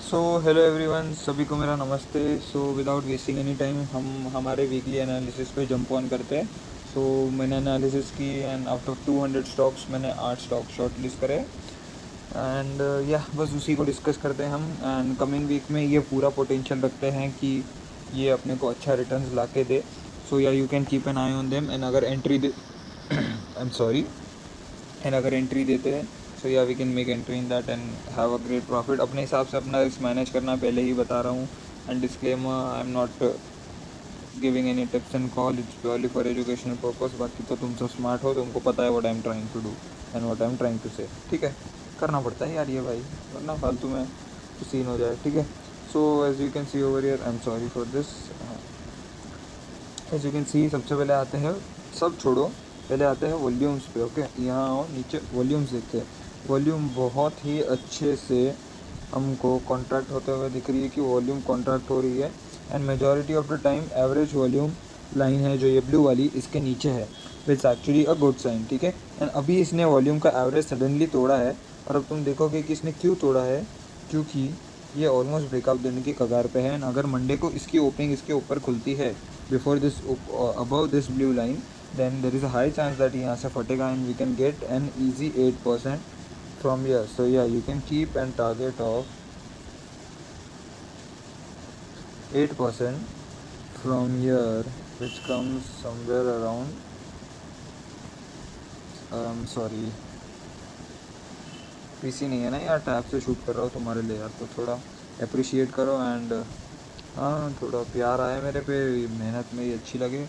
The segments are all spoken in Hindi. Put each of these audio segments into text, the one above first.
सो हेलो एवरीवन, सभी को मेरा नमस्ते। So without wasting any time हम हमारे वीकली एनालिसिस पे जंप ऑन करते हैं। सो मैंने एनालिसिस की एंड आउट ऑफ 200 स्टॉक्स मैंने 8 स्टॉक शॉर्ट लिस्ट करे एंड या बस उसी को डिस्कस करते हैं हम। एंड कमिंग वीक में ये पूरा पोटेंशियल रखते हैं कि ये अपने को अच्छा रिटर्न्स ला के दे। So yeah you can keep an eye on them and अगर एंट्री दे आई एम सॉरी एंड अगर एंट्री देते हैं so yeah we can make entry in that and have a great profit. अपने हिसाब से अपना रिस्क मैनेज करना पहले ही बता रहा हूँ। And disclaimer, I am not giving any tips and call, it's purely for educational purpose. बाकी तो तुम सब स्मार्ट हो, तुमको पता है what I am trying to do and what I am trying to say. ठीक है, करना पड़ता है यार ये भाई, वरना फालतू में तो सीन हो जाए। ठीक है, so as you can see over here, I am sorry for this. As you can see सबसे पहले आते हैं, सब छोड़ो, पहले आते हैं वॉल्यूम्स पे। ओके, यहाँ आओ, नीचे वॉल्यूम्स देखते हैं। वॉल्यूम बहुत ही अच्छे से हमको कॉन्ट्रैक्ट होते हुए दिख रही है कि वॉल्यूम कॉन्ट्रैक्ट हो रही है and majority of the time average volume line है जो ये ब्लू वाली इसके नीचे है, it's actually a good sign. ठीक है, एंड अभी इसने वॉल्यूम का एवरेज सडनली तोड़ा है और अब तुम देखोगे कि इसने क्यों तोड़ा है, क्योंकि ये ऑलमोस्ट ब्रेकआउट देने की कगार पे है। एंड अगर मंडे को इसकी ओपनिंग इसके ऊपर खुलती है before this above this blue line, then there is a high chance that यहाँ से फटेगा and we can get an easy 8% from here. So yeah, you can keep and target of 8% from here, which comes somewhere around sorry, PC नहीं है ना यार, टैब से शूट कर रहा हूँ तुम्हारे लिए यार, तो थोड़ा अप्रिशिएट करो एंड हाँ, थोड़ा प्यार आए मेरे पे, मेहनत मेरी अच्छी लगे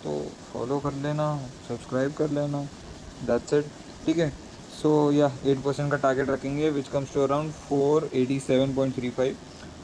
तो फॉलो कर लेना, सब्सक्राइब कर लेना, दैट्स इट। ठीक है, सो या 8% का टारगेट रखेंगे विच कम्स टू अराउंड 487.35।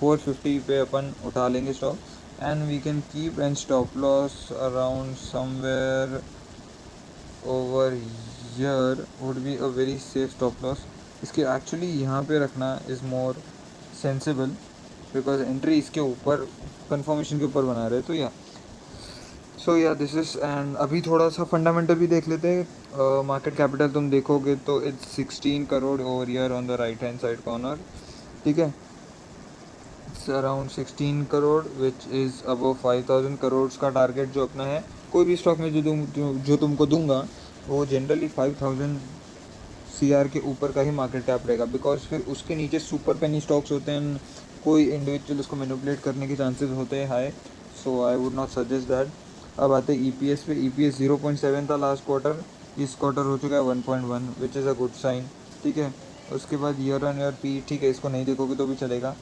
450 पे अपन उठा लेंगे stock and we can keep and stop loss around somewhere over here would be a very safe stop loss. इसके एक्चुअली यहाँ पे रखना is more sensible because entry इसके ऊपर कंफर्मेशन के ऊपर बना रहे, तो या सो या दिस इज़। एंड अभी थोड़ा सा फंडामेंटल भी देख लेते हैं। मार्केट कैपिटल तुम देखोगे तो it's 16 crore over year on the right hand side corner. ठीक है, it's around 16 crore which is above 5000 crore का टारगेट जो अपना है। कोई भी स्टॉक में जो तुमको दूंगा वो जनरली 5000 CR के ऊपर का ही मार्केट कैप रहेगा, बिकॉज फिर उसके नीचे सुपर पेनी स्टॉक्स होते हैं, कोई इंडिविजुअल उसको मैनिपुलेट करने के चांसेस होते हैं high. So I would not suggest that. अब आते हैं EPS पे। EPS 0.7 था लास्ट क्वार्टर, इस क्वार्टर हो चुका है 1.1 which is a good sign. ठीक है, उसके बाद ईयर ऑन ईयर पी, ठीक है, इसको नहीं देखोगे तो भी चलेगा।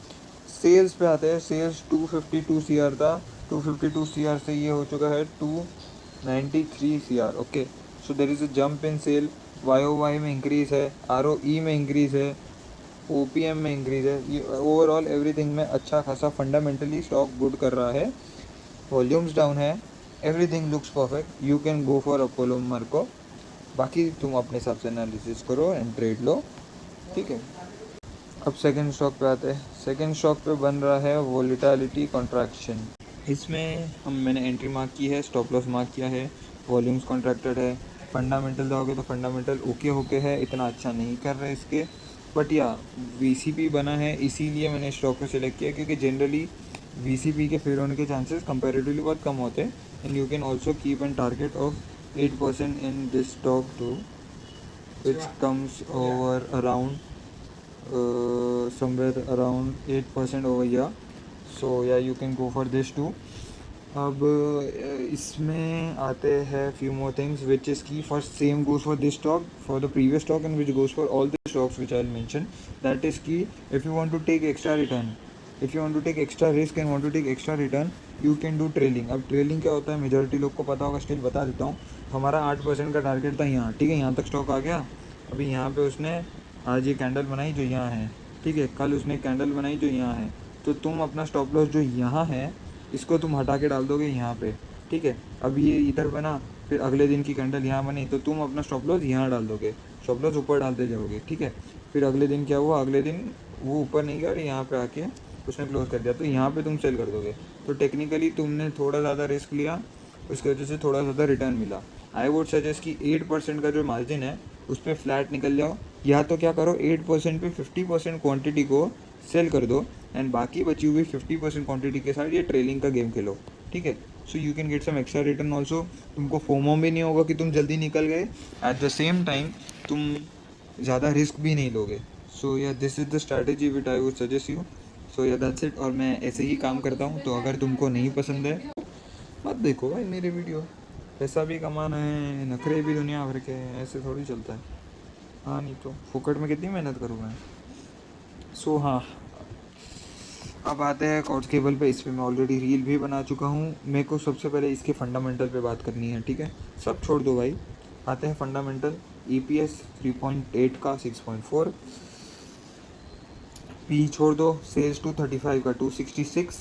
सेल्स पे आते हैं। सेल्स 252 CR था, 252 CR से ये हो चुका है 293 CR। Okay, so there is a jump in sale, YOY में इंक्रीज़ है, ROE में इंक्रीज़ है, OPM में इंक्रीज़ है, ये ओवरऑल एवरीथिंग में अच्छा खासा फंडामेंटली स्टॉक गुड कर रहा है। वॉल्यूम्स डाउन है, everything looks perfect, you can go for Apollo Marco. बाकी तुम अपने हिसाब से एनालिसिस करो एंड ट्रेड लो। ठीक है, अब सेकंड स्टॉक पे आते हैं। सेकंड स्टॉक पे बन रहा है वोलेटिलिटी कॉन्ट्रैक्शन। इसमें मैंने एंट्री मार्क की है, स्टॉप लॉस मार्क किया है, वॉल्यूम्स कॉन्ट्रैक्टेड है। फंडामेंटल जाओगे तो फंडामेंटल ओके होके है, इतना अच्छा नहीं कर रहे इसके, बट या VCP बना है, इसीलिए मैंने स्टॉक को सिलेक्ट किया क्योंकि जनरली VCP के फेल होने के चांसेस कंपेरेटिवली बहुत कम होते हैं। And you can also keep an target of 8% in this stock to which comes over around somewhere around 8% over here. So yeah, you can go for this too. अब इसमें आते हैं few more things which is key. First same goes for this stock, for the previous stock, and which goes for all the stocks which I'll mention. That is key. If you want to take extra return, if you want to take extra risk and want to take extra return, you can do trailing. अब ट्रेलिंग क्या होता है मेजॉरिटी लोग को पता होगा, स्टिल बता देता हूँ। हमारा 8% का टारगेट था यहाँ, ठीक है, यहाँ तक स्टॉक आ गया। अभी यहाँ पे उसने आज ये कैंडल बनाई जो यहाँ है, ठीक है, कल उसने कैंडल बनाई जो यहाँ है, तो तुम अपना स्टॉप लॉस जो यहाँ है इसको तुम हटा के डाल दोगे यहाँ पे। ठीक है, अब ये इधर बना, फिर अगले दिन की कैंडल यहाँ बनी, तो तुम अपना स्टॉप लॉस यहाँ डाल दोगे, स्टॉप लॉस ऊपर डालते जाओगे। ठीक है, फिर अगले दिन क्या हुआ, अगले दिन वो ऊपर नहीं गया और यहाँ पे आके उसने क्लोज कर दिया, तो यहाँ पे तुम सेल कर दोगे। तो टेक्निकली तुमने थोड़ा ज़्यादा रिस्क लिया, उसकी वजह से थोड़ा ज़्यादा रिटर्न मिला। आई वुड सजेस्ट कि 8% का जो मार्जिन है उस पर फ्लैट निकल जाओ, या तो क्या करो 8% पे 50% क्वांटिटी को सेल कर दो एंड बाकी बची हुई 50% क्वांटिटी के साथ ये ट्रेलिंग का गेम खेलो, ठीक है। So you can get some extra return also, तुमको फोमो भी नहीं होगा कि तुम जल्दी निकल गए, एट द सेम टाइम तुम ज़्यादा रिस्क भी नहीं लोगे। So yeah this is the strategy which I would suggest you. So yeah that's it. और मैं ऐसे ही काम करता हूँ, तो अगर तुमको नहीं पसंद है मत देखो भाई मेरे वीडियो। पैसा भी कमाना है, नखरे भी दुनिया भर के हैं, ऐसे थोड़ी चलता है। हाँ नहीं तो फुकट में कितनी मेहनत करूँ मैं। सो हाँ, अब आते हैं कॉर्ड्स केबल पे। इस पर मैं ऑलरेडी रील भी बना चुका हूँ। मेरे को सबसे पहले इसके फंडामेंटल पे बात करनी है, ठीक है। सब छोड़ दो भाई, आते हैं फंडामेंटल। EPS 3.8 का 6.4, पी छोड़ दो, सेल्स 235 का 266,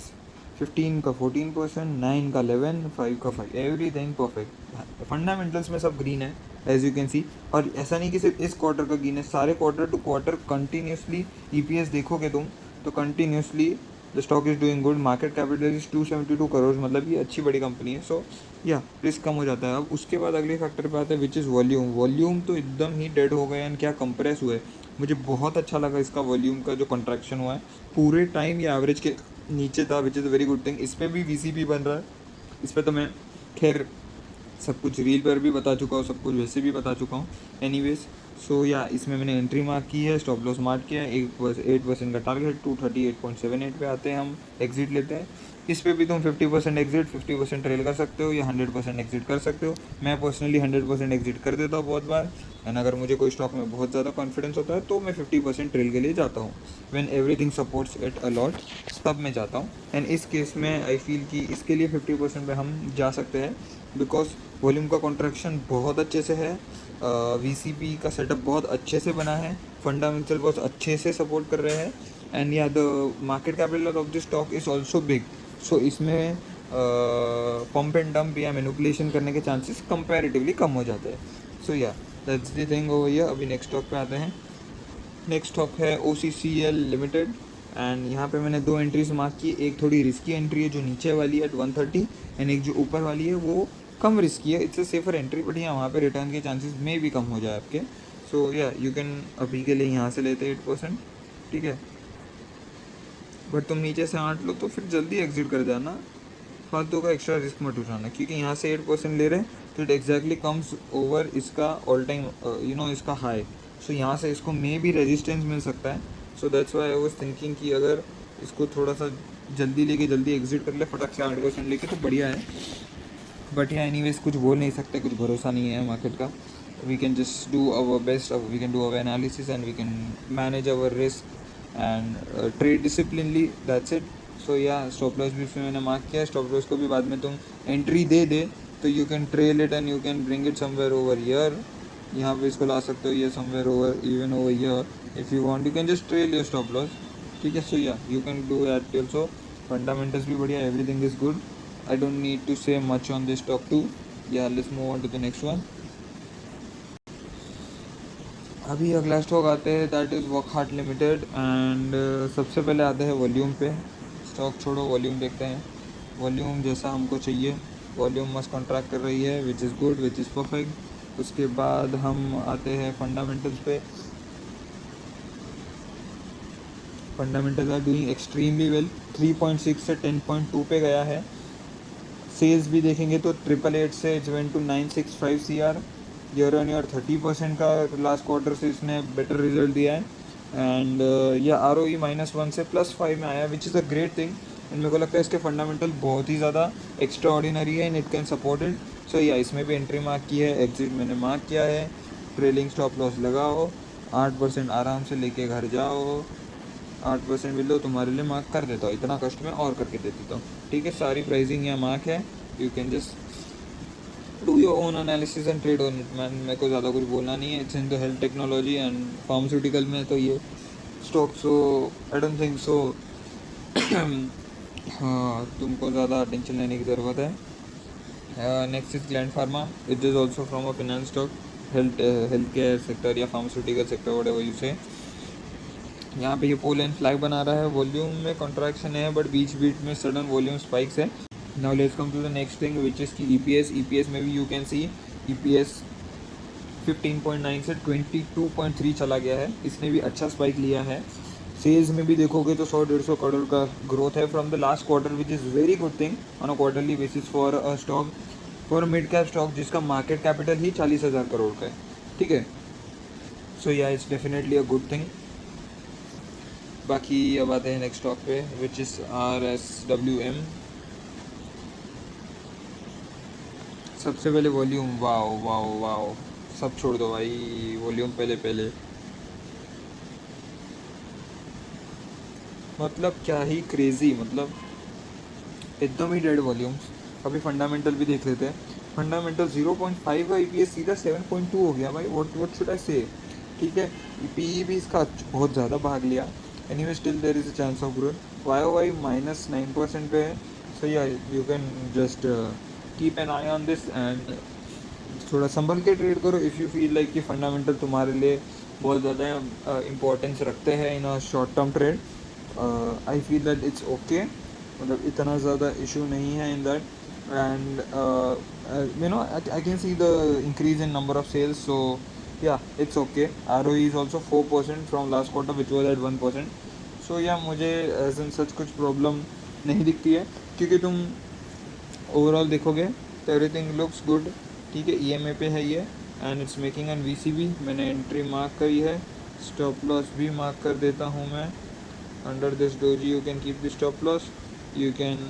15 का 14%, 9 का 11, 5 का 5, एवरीथिंग परफेक्ट। फंडामेंटल्स में सब ग्रीन है एज यू कैन सी। और ऐसा नहीं कि सिर्फ इस क्वार्टर का ग्रीन है, सारे quarter to quarter continuously EPS देखोगे तुम तो continuously the stock is doing good. Market capital is 272 crore, मतलब ये अच्छी बड़ी कंपनी है। सो या रिस्क कम हो जाता है। अब उसके बाद अगले फैक्टर पे आता है विच इज़ वॉल्यूम। वॉल्यूम तो एकदम ही डेड हो गए एंड क्या कंप्रेस हुए। मुझे बहुत अच्छा लगा इसका वॉल्यूम का जो कंट्रैक्शन हुआ है, पूरे टाइम ये एवरेज के नीचे था, which is very good thing. इस पर भी VCP बन रहा है। इस पर तो मैं खैर सब कुछ रील पर भी बता चुका हूँ, सब कुछ वैसे भी बता चुका हूँ। एनीवेज, सो या इसमें मैंने एंट्री मार्क की है, स्टॉप लॉस मार्क किया है, 8% का टारगेट 238.78 पे आते हैं हम, एग्जिट लेते हैं। इस पे भी तुम 50% एग्जिट, 50% ट्रेल कर सकते हो या 100% एग्जिट कर सकते हो। मैं पर्सनली 100% एग्जिट कर देता हूँ बहुत बार। एंड अगर मुझे कोई स्टॉक में बहुत ज़्यादा कॉन्फिडेंस होता है तो मैं 50% ट्रेल के लिए जाता हूँ। When everything supports it a lot, तब मैं जाता हूँ। एंड इस केस में आई फील कि इसके लिए 50% पे हम जा सकते हैं, बिकॉज वॉल्यूम का कॉन्ट्रैक्शन बहुत अच्छे से है, VCP का सेटअप बहुत अच्छे से बना है, फंडामेंटल बहुत अच्छे से सपोर्ट कर रहे हैं। And yeah the market capital of the stock is also big. So इसमें पंप एंड डंप या मैनिपुलेशन करने के चांसेस कंपैरेटिवली कम हो जाते हैं। So yeah that's the thing over here. अभी नेक्स्ट स्टॉक पे आते हैं। नेक्स्ट स्टॉक है OCCL लिमिटेड। एंड यहाँ पे मैंने 2 एंट्रीज मार्क की। एक थोड़ी रिस्की एंट्री है जो नीचे वाली है 130, एंड एक जो ऊपर वाली है वो कम रिस्की है, it's a safer entry, but यहाँ वहाँ पे रिटर्न के चांसेस में भी कम हो जाए आपके। सो या यू कैन अभी के लिए यहाँ से लेते 8%, ठीक है। बट तुम नीचे से 8 लो तो फिर जल्दी एग्जिट कर जाना, फालतू का एक्स्ट्रा रिस्क मत उठाना, क्योंकि यहाँ से 8% ले रहे हैं तो इट एग्जैक्टली कम्स ओवर इसका ऑल टाइम इसका हाई। सो यहाँ से इसको मे भी रेजिस्टेंस मिल सकता है। So that's why I was thinking कि अगर इसको थोड़ा सा जल्दी लेके जल्दी एग्जिट कर ले फटक से 8% लेके तो बढ़िया है। बट या एनीवेज कुछ बोल नहीं सकते, कुछ भरोसा नहीं है मार्केट का। We can just do our best, we can do our analysis and we can manage our risk and trade disciplinely, that's it. So yeah stop loss भी इसमें मैंने मार्क किया है। स्टॉप लॉस को भी बाद में तुम एंट्री दे तो you can trail it and you can bring it somewhere over year. यहाँ पे इसको ला सकते हो ये somewhere over even over year. If you want you can just trail your stop loss, ठीक है। So yeah you can do that also. Fundamentals भी बढ़िया, everything is good. I don't need to say much on this stock too. Yeah, let's move on to the next one. अभी अगला स्टॉक आते हैं, that is Wockhardt limited. And सबसे पहले आते हैं वॉल्यूम पे। स्टॉक छोड़ो, वॉल्यूम देखते हैं। वॉल्यूम जैसा हमको चाहिए, वॉल्यूम मस्त कॉन्ट्रैक्ट कर रही है, which is good, which is perfect. उसके बाद हम आते हैं फंडामेंटल्स पे। Fundamentals are doing extremely well, 3.6 से 10.2 पे गया है। सेल्स भी देखेंगे तो 888 से it's went to 965 CR, year on year 30% का लास्ट क्वार्टर से इसने बेटर रिजल्ट दिया है। एंड यह ROE -1 से +5 में आया, which is a great thing. And मेरे को लगता है इसके फंडामेंटल बहुत ही ज़्यादा एक्स्ट्रा ऑर्डिनरी है and it can support it. So yeah इसमें भी एंट्री मार्क की है, एग्जिट मैंने मार्क किया है। ट्रेलिंग स्टॉप लॉस लगाओ, 8% आराम से लेके घर जाओ। 8% भी लो, तुम्हारे लिए मार्क कर देता हूँ, इतना कष्ट में और करके दे देता हूँ, ठीक है। सारी प्राइसिंग यहाँ मार्क है, you can just do your own analysis and trade on it. Man मेरे को ज़्यादा कुछ बोलना नहीं है। It's in the health technology and pharmaceutical में तो ये stock, so I don't think सो हाँ तुमको ज़्यादा टेंशन लेने की ज़रूरत है। Next is gland pharma, it is also from a finance stock, health care sector या फार्मास्यूटिकल सेक्टर, व्हाटएवर यू से। यहाँ पे ये पोल एंड फ्लैग बना रहा है। वॉल्यूम में कॉन्ट्रैक्शन है बट बीच में सडन वॉल्यूम स्पाइक्स है। Now let's come to the next thing which is की EPS में भी यू कैन सी EPS 15.9 से 22.3 चला गया है। इसने भी अच्छा स्पाइक लिया है। सेल्स में भी देखोगे तो 100-150 करोड़ का ग्रोथ है from the last quarter, which is very good thing on a quarterly basis for a stock, for mid cap stock जिसका मार्केट कैपिटल ही 40,000 करोड़ का है, ठीक है। So yeah it's definitely a good thing. बाकी अब आते हैं नेक्स्ट स्टॉक पे, विच इज़ RSWM। सबसे पहले वॉल्यूम, वाओ वाओ वाओ, सब छोड़ दो भाई, वॉल्यूम पहले पहले, मतलब क्या ही क्रेज़ी, मतलब एकदम ही डेड वॉल्यूम्स। अभी फंडामेंटल भी देख लेते हैं। फंडामेंटल 0.5 का EPS सीधा 7.2 हो गया भाई, व्हाट शुड आई से, ठीक है। PE भी इसका बहुत ज़्यादा भाग लिया। Anyway still there is a chance of growth. YOY -9% पे है। So yeah you can just keep an eye on this and थोड़ा संभल के ट्रेड करो इफ़ यू फील लाइक कि फंडामेंटल तुम्हारे लिए बहुत ज़्यादा इम्पोर्टेंस रखते हैं in a short term trade. I feel that it's okay, मतलब इतना ज़्यादा इशू नहीं है in that. And you know I can see the increase in number of sales, so yeah it's okay. ROE is also 4% from last quarter which was at 1%। So yeah मुझे एज इन सच कुछ प्रॉब्लम नहीं दिखती है, क्योंकि तुम ओवरऑल देखोगे तो एवरीथिंग लुक्स गुड, ठीक है। EMA पे है ये and it's making an VCB। मैंने एंट्री मार्क करी है, स्टॉप लॉस भी मार्क कर देता हूँ मैं। Under this doji you can keep the stop loss, you can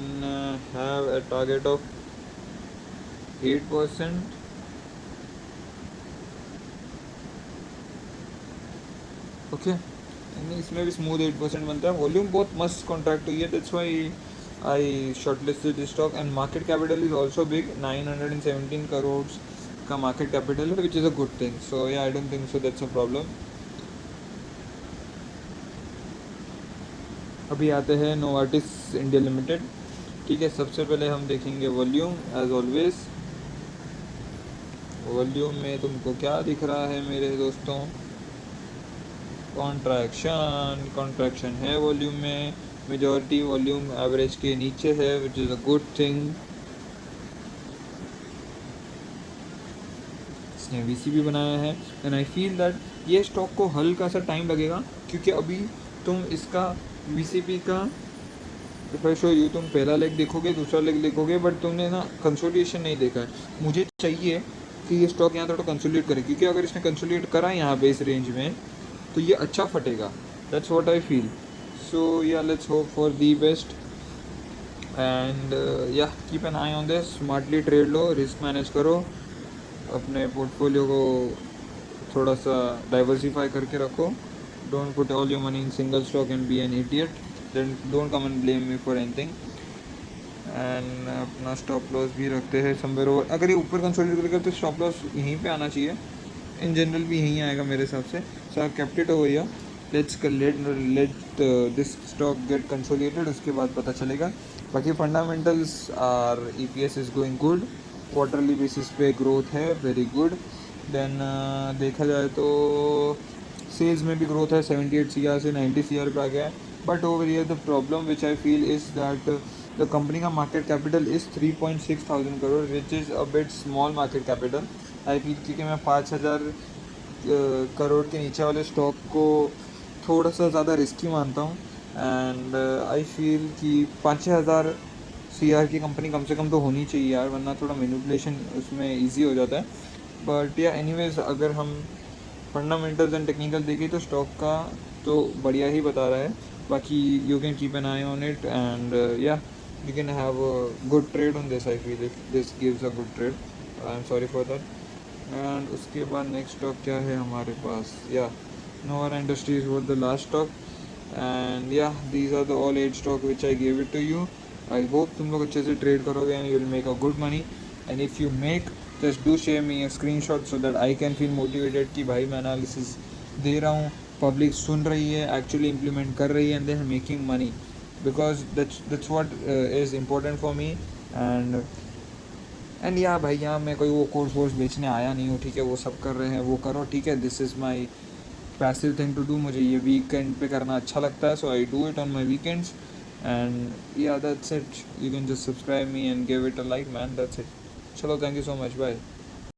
have a target of 8%। Okay, इसमें भी स्मूथ 8% बनता है। वॉल्यूम बहुत मस्त कॉन्ट्रैक्ट हुई है, that's why I shortlisted this stock. And market capital is also big, 917 crore का मार्केट कैपिटल है, which is a good thing. So yeah I don't think so that's a problem. अभी आते हैं नोवार्टिस इंडिया लिमिटेड, ठीक है। सबसे पहले हम देखेंगे वॉल्यूम एज ऑलवेज। वॉल्यूम में तुमको क्या दिख रहा है मेरे दोस्तों? कॉन्ट्रैक्शन है वॉल्यूम में। मेजॉरिटी वॉल्यूम एवरेज के नीचे है, which is a good thing. इसने VCB बनाया है एंड आई फील दैट ये स्टॉक को हल्का सा टाइम लगेगा, क्योंकि अभी तुम इसका VCB का शो यू, तुम पहला लेग देखोगे, दूसरा लेग देखोगे, बट तुमने ना कंसोलिडेशन नहीं देखा है। मुझे चाहिए कि ये स्टॉक यहाँ थोड़ा कंसोलिडेट करे, क्योंकि अगर इसने कंसोलिडेट करा यहाँ पे इस रेंज में तो ये अच्छा फटेगा। That's what I feel. So yeah let's hope for the best and yeah keep an eye on this. Smartly trade लो, रिस्क मैनेज करो, अपने पोर्टफोलियो को थोड़ा सा डाइवर्सिफाई करके रखो। Don't put all your money in single stock and be an idiot, then don't come and blame me for anything. And अपना स्टॉप लॉस भी रखते हैं समवेयर ओवर। अगर ये ऊपर कंसोलिडेट करेगा तो स्टॉप लॉस यहीं पे आना चाहिए, इन जनरल भी यहीं आएगा मेरे हिसाब से। So I kept it over here. Let this stock get consolidated, उसके बाद पता चलेगा। बाकी fundamentals are EPS is going good, quarterly basis पे ग्रोथ है वेरी गुड। देन देखा जाए तो सेल्स में भी ग्रोथ है, 78 CR से 90 CR पे आ गया है। But over here the problem which I feel is that the company का market capital is 3.6 thousand crore, which is a bit small market capital I feel, क्योंकि मैं 5,000 करोड़ के नीचे वाले स्टॉक को थोड़ा सा ज़्यादा रिस्की मानता हूँ। एंड आई फील कि 5-6 हज़ार CR की कंपनी कम से कम तो होनी चाहिए यार, वरना थोड़ा मैनिपुलेशन उसमें ईजी हो जाता है। बट या एनीवेज, अगर हम फंडामेंटल्स एंड टेक्निकल देखें तो स्टॉक का तो बढ़िया ही बता रहा है। बाकी you can keep an eye on it and या you can have a good trade on this. I feel if this gives a good trade, I'm sorry for that. And उसके बाद नेक्स्ट स्टॉक क्या है हमारे पास? Yeah Nova industries was the last stock and yeah these are the all 8 stock which I give it to you. I hope तुम लोग अच्छे से ट्रेड करोगे and you will make a good money. And if you make, just do share me a screenshot so that I can feel motivated कि भाई मैं एनालिसिस दे रहा हूँ, पब्लिक सुन रही है, एक्चुअली इम्प्लीमेंट कर रही है and they are making money, because that's what is important for me. And या भाई यहाँ मैं कोई वो कोर्स वोर्स बेचने आया नहीं हूँ, ठीक है। वो सब कर रहे हैं, वो करो, ठीक है। This is my passive thing to do. मुझे ये वीकेंड पे करना अच्छा लगता है, so I do it on my weekends and yeah that's it. You can just subscribe me and give it a like man, that's it. चलो, thank you so much, bye.